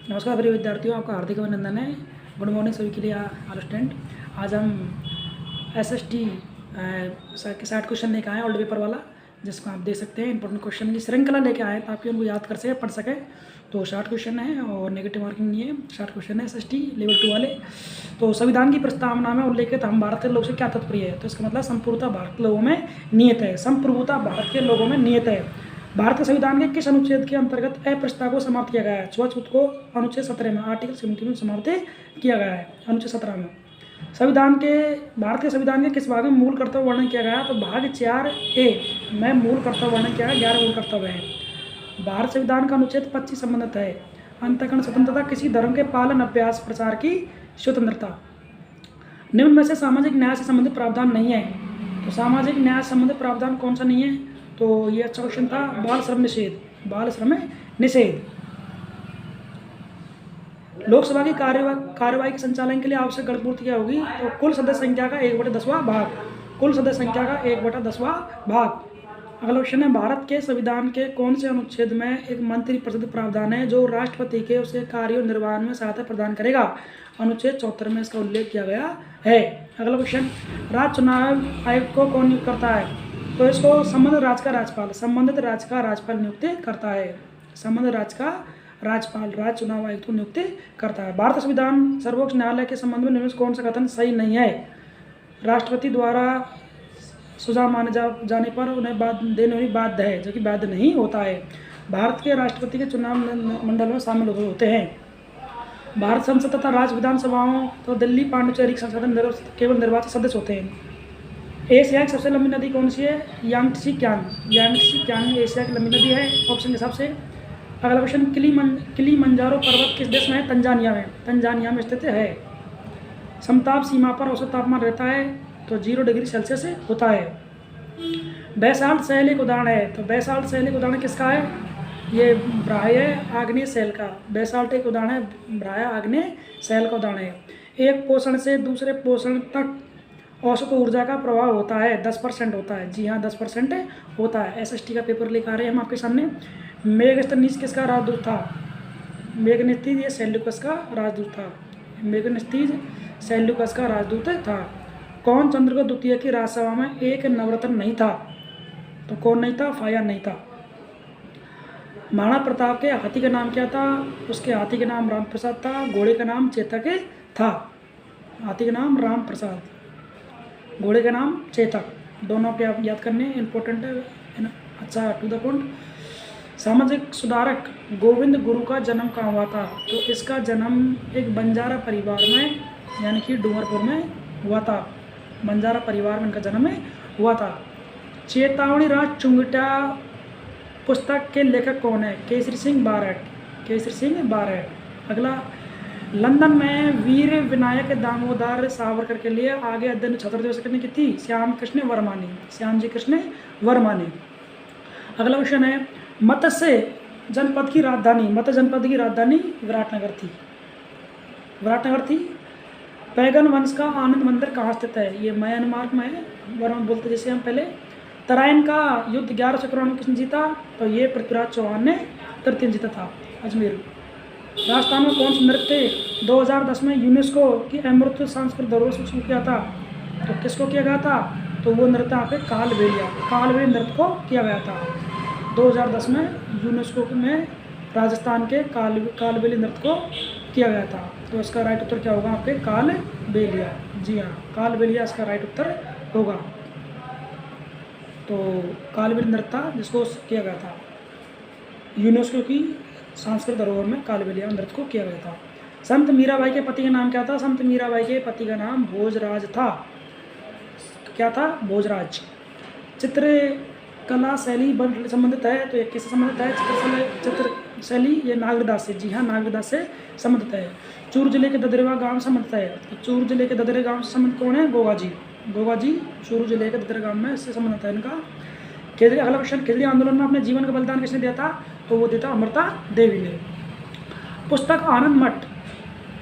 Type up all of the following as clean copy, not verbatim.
नमस्कार प्रिय विद्यार्थियों, आपका हार्दिक अभिनंदन है। गुड मॉर्निंग सभी के लिए ऑल स्टूडेंट। आज हम एसएसटी के 60 क्वेश्चन लेके आए ओल्ड पेपर वाला, जिसको आप देख सकते हैं। इंपॉर्टेंट क्वेश्चन की श्रृंखला लेके आए ताकि उनको याद कर सके, पढ़ सके। तो 60 क्वेश्चन है और नेगेटिव मार्किंग नहीं है। 60 क्वेश्चन है एसएसटी लेवल 2 वाले। तो संविधान की प्रस्तावना में उल्लेखित हम भारत के लोग से क्या तात्पर्य है, तो इसका मतलब संप्रभुता भारत के लोगों में नियत है। संप्रभुता भारत के लोगों में नियत है। भारत के संविधान के किस अनुच्छेद के अंतर्गत अप्रस्ताव को समाप्त किया गया है? छुआछूत को अनुच्छेद 17 में, आर्टिकल 70 में समाप्त किया गया है। अनुच्छेद 17 में भारत के संविधान के किस भाग में मूल कर्तव्य वर्णन किया गया है? तो भाग 4A में मूल कर्तव्य वर्णन किया गया। 11 मूल कर्तव्य है। भारत संविधान का अनुच्छेद 25 संबंधित है अंतःकरण स्वतंत्रता, किसी धर्म के पालन, अभ्यास, प्रचार की स्वतंत्रता। निम्न में से सामाजिक न्याय से संबंधित प्रावधान नहीं है। तो सामाजिक न्याय से संबंधित प्रावधान कौन सा नहीं है? तो ये अच्छा क्वेश्चन था। बाल श्रम निषेध। बाल श्रम निषेध। लोकसभा की कार्यवाही के संचालन के लिए आवश्यक गणपूर्ति क्या होगी? तो कुल सदस्य संख्या का 1/10वां भाग। कुल सदस्य संख्या का 1/10वां भाग। अगला क्वेश्चन है, भारत के संविधान के कौन से अनुच्छेद में एक मंत्रिपरिषद प्रावधान है जो राष्ट्रपति के उसके कार्य निर्वहन में सहायता प्रदान करेगा? अनुच्छेद 74 में इसका उल्लेख किया गया है। अगला क्वेश्चन, राज्य चुनाव आयोग को कौन नियुक्त करता है? तो इसको संबंधित राज्य का राज्यपाल नियुक्त करता है। संबंधित राज्य का राज्यपाल राज्य चुनाव आयुक्त को नियुक्त करता है। भारत संविधान सर्वोच्च न्यायालय के संबंध में निम्न कौन सा कथन सही नहीं है? राष्ट्रपति द्वारा सुझाव माने जाने पर उन्हें देने में बाध्य है, जो कि बाध्य नहीं होता है। भारत के राष्ट्रपति के चुनाव मंडल में शामिल होते हैं। भारत संसद तथा राज्य विधानसभाओं तो दिल्ली पांडिचेरी संसद केवल निर्वाचित सदस्य होते हैं। एशिया की सबसे लंबी नदी कौन सी है? यांगत्सी क्यांग एशिया की लंबी नदी है ऑप्शन के हिसाब से। अगला क्वेश्चन, किलिमंजारो पर्वत किस देश में है? तंजानिया में। तंजानिया में स्थित है। समताप सीमा पर औसत तापमान रहता है तो 0 डिग्री सेल्सियस होता है। बैसाल्ट शैल एक उदाहरण है। तो बैसाल्ट शैल एक उदाहरण किसका है? ये ब्राह्य आग्नेय शैल का। बैसाल्ट एक उदाहरण है, ब्राह्य आग्नेय शैल का उदाहरण है। एक पोषण से दूसरे पोषण तक औसत ऊर्जा का प्रभाव होता है 10% होता है। जी हाँ, 10% होता है। एसएसटी का पेपर लेकर आ रहे हैं हम आपके सामने। मेगस्थनीज किसका राजदूत था? मेगस्थनीज ये सेल्यूकस का राजदूत था। मेगस्थनीज सेल्यूकस का राजदूत था। कौन चंद्रगुप्त द्वितीय की राजसभा में एक नवरत्न नहीं था? तो कौन नहीं था? फाया नहीं था। महाराणा प्रताप के हाथी का नाम क्या था? उसके हाथी का नाम राम प्रसाद था। घोड़े का नाम चेतक था। हाथी का नाम राम प्रसाद, घोड़े का नाम चेतक। दोनों पे आप याद करने इंपॉर्टेंट है ना। अच्छा, टू द पॉइंट। सामाजिक सुधारक गोविंद गुरु का जन्म कहाँ हुआ था? तो इसका जन्म एक बंजारा परिवार में, यानी कि डूंगरपुर में हुआ था। बंजारा परिवार में इनका जन्म हुआ था। चेतावनी राज चुंगटा पुस्तक के लेखक कौन है? केसरी सिंह बारट। केसरी सिंह बारट। अगला, लंदन में वीर विनायक दामोदर सावरकर के लिए आगे अध्ययन छात्र दिवस करने की थी श्याम जी कृष्ण वर्मा ने। अगला क्वेश्चन है, मत्स्य जनपद की राजधानी विराटनगर थी। पैगन वंश का आनंद मंदिर कहाँ स्थित है? ये म्यांमार में है, वर्मा बोलते जैसे हम पहले। तराइन का युद्ध 1100 करोड़ में किसने जीता? तो ये पृथ्वीराज चौहान ने तृतीय जीता था, अजमेर। राजस्थान में कौन सा नृत्य 2010 में यूनेस्को की अमृत सांस्कृतिक धरोहर से शुरू किया था? तो किसको किया गया था? तो वो नृत्य यहाँ पे कालबेलिया नृत्य को किया गया था 2010 में। यूनेस्को में राजस्थान के कालबेली नृत्य को किया गया था। तो इसका राइट उत्तर क्या होगा आपके? कालबेलिया। जी हाँ, कालबेलिया इसका राइट उत्तर होगा। तो कालबेली नृत्य जिसको किया गया था यूनेस्को की सांस्कृतिक धरोहर में, कालबेलिया नृत्य को किया गया था। संत मीराबाई के पति का नाम क्या था? संत मीराबाई के पति का नाम भोजराज था। क्या था? भोजराज। चित्रकला शैली संबंधित है, तो ये किससे संबंधित है? चित्र शैली ये नागरदास से। जी हाँ, नागरदास से संबंधित है। चूरू जिले के ददरेवा गांव से संबंधित है। तो चूरू जिले के ददरे गांव से संबंधित कौन है? गोगा जी चूरू जिले के ददरे गांव में इससे संबंधित है इनका। अगला क्वेश्चन, खिजड़ी आंदोलन में अपने जीवन का बलिदान किसने दिया था? तो वो देता अमृता देवी ने। पुस्तक आनंद मठ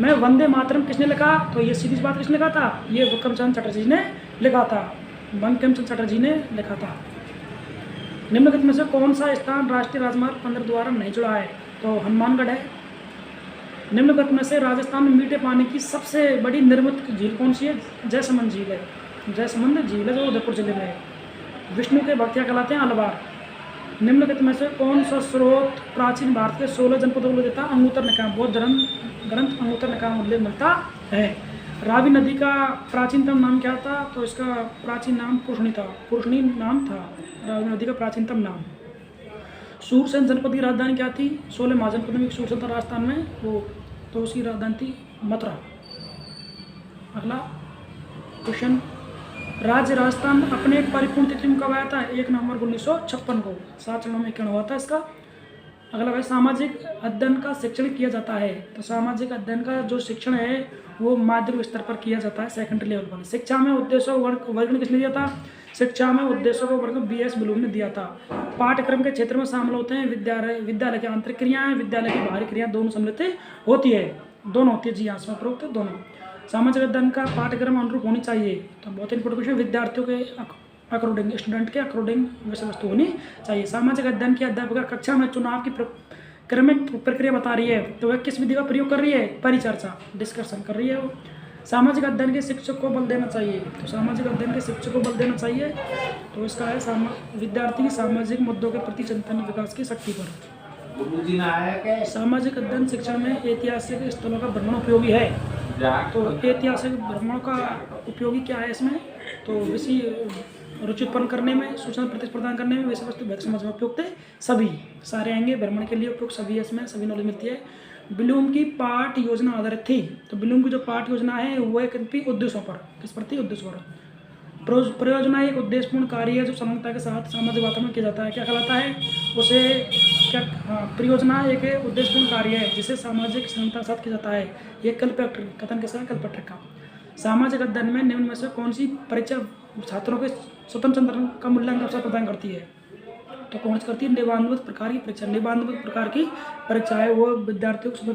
में वंदे मातरम किसने लिखा? तो ये सीधी बात किसने लिखा था? ये बंकिमचंद्र चटर्जी ने लिखा था। बंकिमचंद्र चटर्जी ने लिखा था। निम्नलिखित में से कौन सा स्थान राष्ट्रीय राजमार्ग 15 द्वारा नहीं जुड़ा है? तो हनुमानगढ़ है। निम्नलिखित में से राजस्थान में मीठे पानी की सबसे बड़ी निर्मित झील कौन सी है? जयसमंद झील है। जयसमंद झील है जो उदयपुर जिले में है। विष्णु के भक्त क्या कहलाते हैं? अलवार। निम्नलिखित में से कौन सा स्रोत प्राचीन भारत के 16 जनपदों को देता? अंगुत्तर निकाय। बौद्ध ग्रंथ अंगुत्तर निकाय में उल्लेख मिलता है। रावी नदी का प्राचीनतम नाम क्या था? तो इसका प्राचीन नाम पुरुषणी था। पुरुषणी नाम था रावी नदी का प्राचीनतम नाम। सूरसेन जनपद की राजधानी क्या थी? 16 महाजनपद में एक सूरसेन था राजस्थान में, वो तो उसकी राजधानी थी मथुरा। अगला क्वेश्चन, राज्य राजस्थान अपने परिपूर्ण तिथि में कब आया था? 1 नवंबर 1956 को 7 चरणों में किया हुआ था इसका। अगला भाई, सामाजिक अध्ययन का शिक्षण किया जाता है। तो सामाजिक अध्ययन का जो शिक्षण है वो माध्यमिक स्तर पर किया जाता है, सेकेंडरी लेवल पर। शिक्षा में उद्देश्यों वर्गीकरण किसने दिया था? शिक्षा में उद्देश्यों को वर्गीकरण BS ब्लूम ने दिया था। पाठ्यक्रम के क्षेत्र में शामिल होते हैं विद्यालय की आंतरिक क्रियाएं, विद्यालय की बाहरी क्रियाएं दोनों सम्मिलित होती है। दोनों होती है जी, यहाँ इसमें प्रयुक्त दोनों। सामाजिक अध्ययन का पाठ्यक्रम अनुरूप होनी चाहिए। तो बहुत इंपॉर्टेंट क्वेश्चन, विद्यार्थियों के अकॉर्डिंग, स्टूडेंट के अकॉर्डिंग विषय वस्तु होनी चाहिए। सामाजिक अध्ययन की अध्यापिका कक्षा में चुनाव की क्रमिक प्रक्रिया बता रही है, तो वह किस विधि का प्रयोग कर रही है? परिचर्चा, डिस्कशन कर रही है वो। सामाजिक अध्ययन के शिक्षक को बल देना चाहिए। तो सामाजिक अध्ययन के शिक्षक को बल देना चाहिए, तो इसका है विद्यार्थी की सामाजिक मुद्दों के प्रति चिंतन विकास की शक्ति पर। सामाजिक अध्ययन शिक्षा में ऐतिहासिक स्थलों का भ्रमण उपयोगी है। तो ऐतिहासिक भ्रमण का उपयोगी क्या है इसमें? तो विषय रुचि उत्पन्न करने में, सूचना प्रतिस्पर्धा करने में, विषय वस्तु भेद समझ में उपयुक्त सभी सारे आएंगे। भ्रमण के लिए उपयुक्त सभी, इसमें सभी नॉलेज मिलती है। ब्लूम की पाठ योजना आधारित थी। तो ब्लूम की जो पाठ योजना है वो एक उद्देश्यों पर, किस पर थी? उद्देश्यों पर। परियोजना एक उद्देश्यपूर्ण कार्य है जो समग्रता के साथ सामाजिक वातावरण में किया जाता है। क्या कहलाता है उसे? क्या? हाँ, परियोजना एक उद्देश्यपूर्ण कार्य है जिसे सामाजिक समग्रता के साथ किया जाता है। ये कल्पट्रिक कथन के साथ कल्पट्रिक का। सामाजिक अध्ययन में निम्न में से कौन सी परीक्षा छात्रों के स्वतंत्र का मूल्यांकन अवसर प्रदान करती है? तो कौन सी करती है? निबंधगत प्रकार की परीक्षा। निबंधगत प्रकार की परीक्षा है वो विद्यार्थियों को स्वतंत्र